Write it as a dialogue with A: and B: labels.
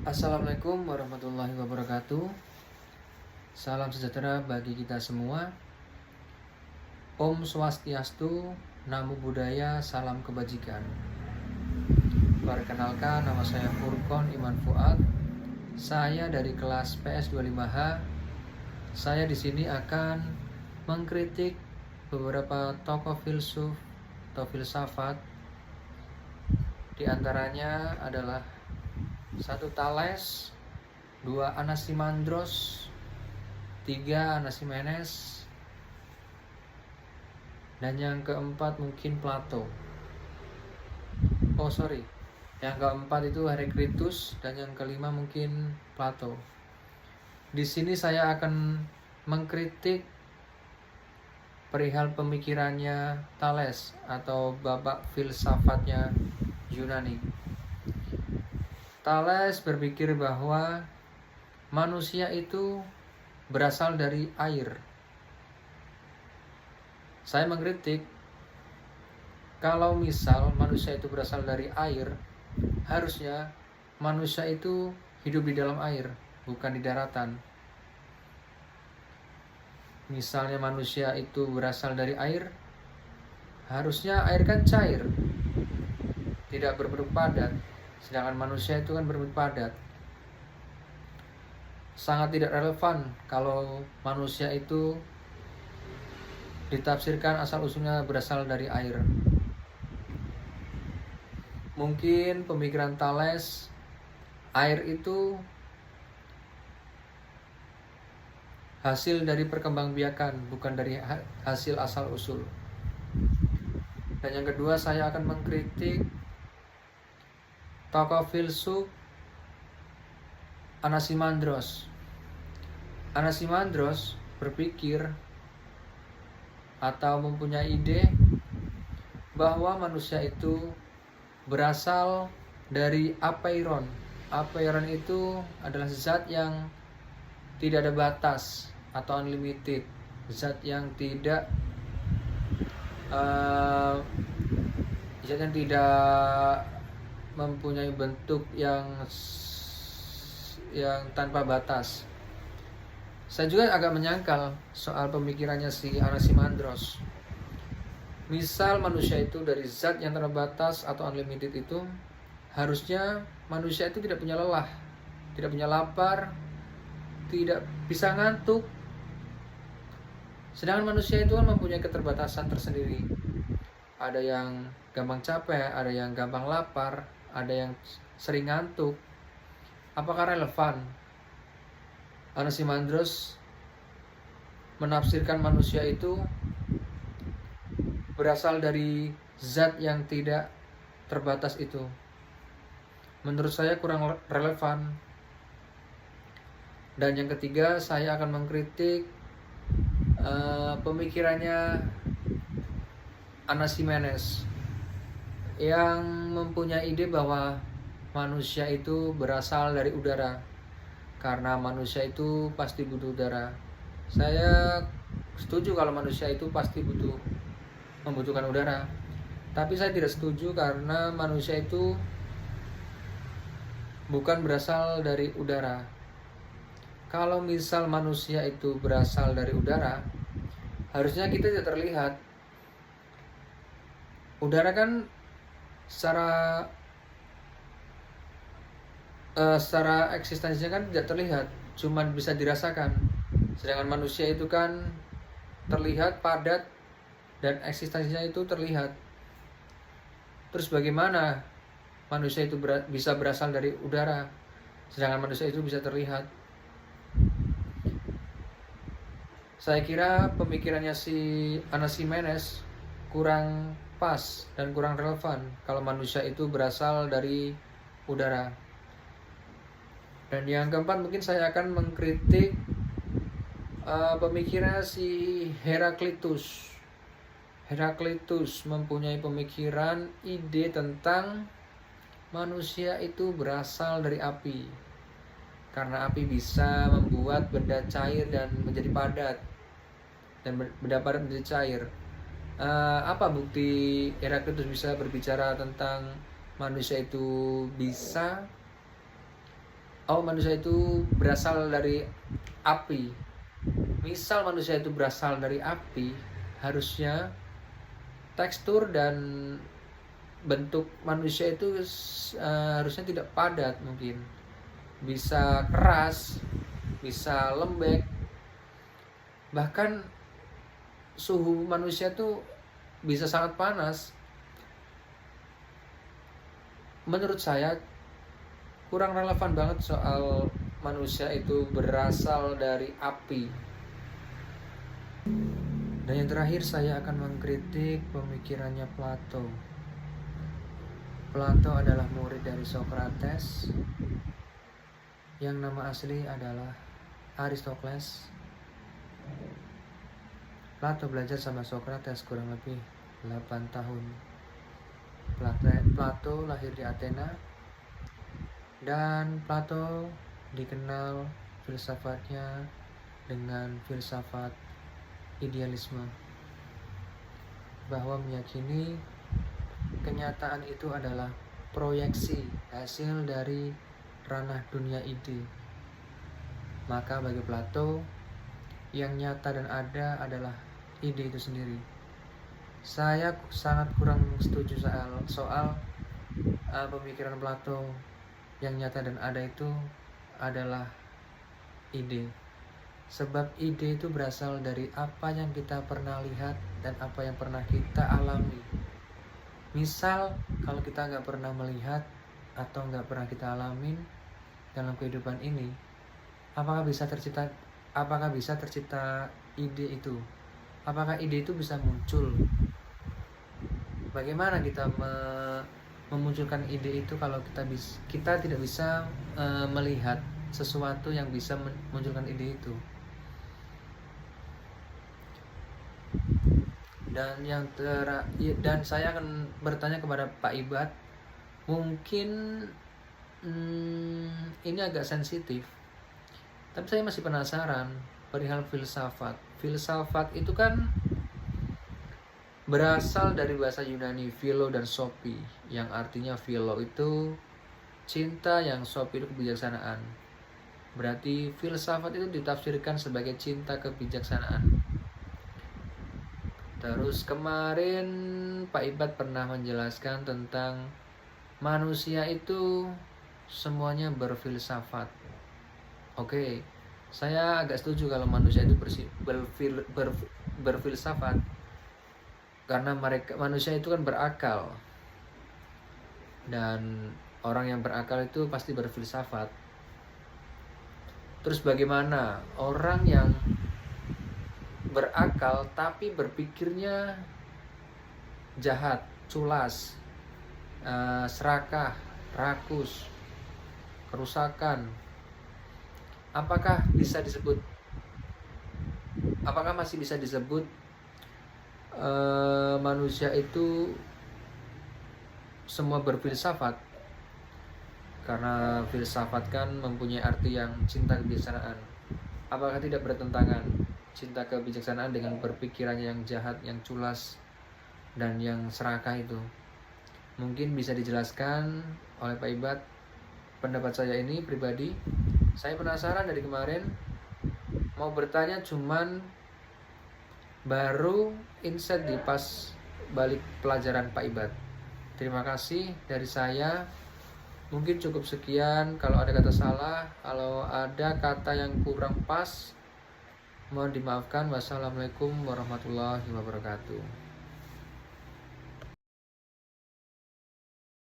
A: Assalamualaikum warahmatullahi wabarakatuh. Salam sejahtera bagi kita semua. Om Swastiastu, Namo Buddhaya, salam kebajikan. Perkenalkan, nama saya Furqon Iman Fuad. Saya dari kelas PS25H. Saya di sini akan mengkritik beberapa tokoh filsuf atau filsafat. Di antaranya adalah 1. Thales, 2. Anaximandros, 3. Anaximenes, dan yang keempat mungkin Plato. Yang keempat itu Heraclitus dan yang kelima mungkin Plato. Di sini saya akan mengkritik perihal pemikirannya Thales atau bapak filsafatnya Yunani. Thales berpikir bahwa manusia itu berasal dari air. Saya mengkritik, kalau misal manusia itu berasal dari air, harusnya manusia itu hidup di dalam air, bukan di daratan. Misalnya manusia itu berasal dari air, harusnya air kan cair, tidak berbentuk padat. Sedangkan manusia itu kan berbentuk padat. Sangat tidak relevan kalau manusia itu ditafsirkan asal-usulnya berasal dari air. Mungkin pemikiran Thales, air itu hasil dari perkembangbiakan, bukan dari hasil asal-usul. Dan yang kedua, saya akan mengkritik tokoh filsuf Anaximandros. Anaximandros berpikir atau mempunyai ide bahwa manusia itu berasal dari apeiron. Apeiron itu adalah zat yang tidak ada batas atau unlimited, zat yang tidak mempunyai bentuk yang tanpa batas. Saya juga agak menyangkal soal pemikirannya si Anaximandros. Misal manusia itu dari zat yang terbatas atau unlimited itu, harusnya manusia itu tidak punya lelah, tidak punya lapar, tidak bisa ngantuk. Sedangkan manusia itu kan mempunyai keterbatasan tersendiri. Ada yang gampang capek, ada yang gampang lapar, ada yang sering ngantuk. Apakah relevan Anaximandros menafsirkan manusia itu berasal dari zat yang tidak terbatas itu? Menurut saya kurang relevan. Dan yang ketiga, saya akan mengkritik pemikirannya Anaximenes yang mempunyai ide bahwa manusia itu berasal dari udara, karena manusia itu pasti butuh udara. Saya setuju kalau manusia itu pasti membutuhkan udara, tapi saya tidak setuju karena manusia itu bukan berasal dari udara. Kalau misal manusia itu berasal dari udara, harusnya kita tidak terlihat. Udara kan secara eksistensinya kan tidak terlihat, cuma bisa dirasakan. Sedangkan manusia itu kan terlihat, padat, dan eksistensinya itu terlihat. Terus bagaimana manusia itu bisa berasal dari udara, sedangkan manusia itu bisa terlihat? Saya kira pemikirannya si Anaximenes kurang pas dan kurang relevan kalau manusia itu berasal dari udara. Dan yang keempat, mungkin saya akan mengkritik pemikiran si Heraclitus. Heraclitus mempunyai pemikiran, ide tentang manusia itu berasal dari api, karena api bisa membuat benda cair dan menjadi padat, dan benda padat menjadi cair. Apa bukti Heraclitus bisa berbicara tentang manusia itu bisa manusia itu berasal dari api. Misal manusia itu berasal dari api, harusnya tekstur dan bentuk manusia itu harusnya tidak padat, mungkin bisa keras, bisa lembek, bahkan suhu manusia itu bisa sangat panas. Menurut saya kurang relevan banget soal manusia itu berasal dari api. Dan yang terakhir, saya akan mengkritik pemikirannya Plato. Plato adalah murid dari Socrates, yang nama asli adalah Aristokles. Plato belajar sama Socrates kurang lebih 8 tahun. Plato lahir di Athena, dan Plato dikenal filsafatnya dengan filsafat idealisme, bahwa meyakini kenyataan itu adalah proyeksi hasil dari ranah dunia ide. Maka bagi Plato, yang nyata dan ada adalah ide itu sendiri. Saya sangat kurang setuju soal pemikiran Plato yang nyata dan ada itu adalah ide. Sebab ide itu berasal dari apa yang kita pernah lihat dan apa yang pernah kita alami. Misal kalau kita nggak pernah melihat atau nggak pernah kita alamin dalam kehidupan ini, apakah bisa tercipta ide itu? Apakah ide itu bisa muncul? Bagaimana kita memunculkan ide itu kalau kita tidak bisa melihat sesuatu yang bisa memunculkan ide itu? Dan saya akan bertanya kepada Pak Ibad, mungkin ini agak sensitif, tapi saya masih penasaran perihal filsafat. Filsafat itu kan berasal dari bahasa Yunani philo dan sophie, yang artinya philo itu cinta, yang sophie itu kebijaksanaan. Berarti filsafat itu ditafsirkan sebagai cinta kebijaksanaan. Terus kemarin Pak Ibad pernah menjelaskan tentang manusia itu semuanya berfilsafat. Oke, saya agak setuju kalau manusia itu berfilsafat, karena manusia itu kan berakal, dan orang yang berakal itu pasti berfilsafat. Terus bagaimana orang yang berakal tapi berpikirnya jahat, culas, serakah, rakus, kerusakan? Apakah masih bisa disebut manusia itu semua berfilsafat? Karena filsafat kan mempunyai arti yang cinta kebijaksanaan. Apakah tidak bertentangan cinta kebijaksanaan dengan berpikirannya yang jahat, yang culas, dan yang serakah itu? Mungkin bisa dijelaskan oleh Pak Ibad pendapat saya ini pribadi. Saya penasaran dari kemarin, mau bertanya, cuman baru insight di pas balik pelajaran Pak Ibad. Terima kasih dari saya. Mungkin cukup sekian. Kalau ada kata salah, kalau ada kata yang kurang pas, mohon dimaafkan. Wassalamualaikum warahmatullahi wabarakatuh.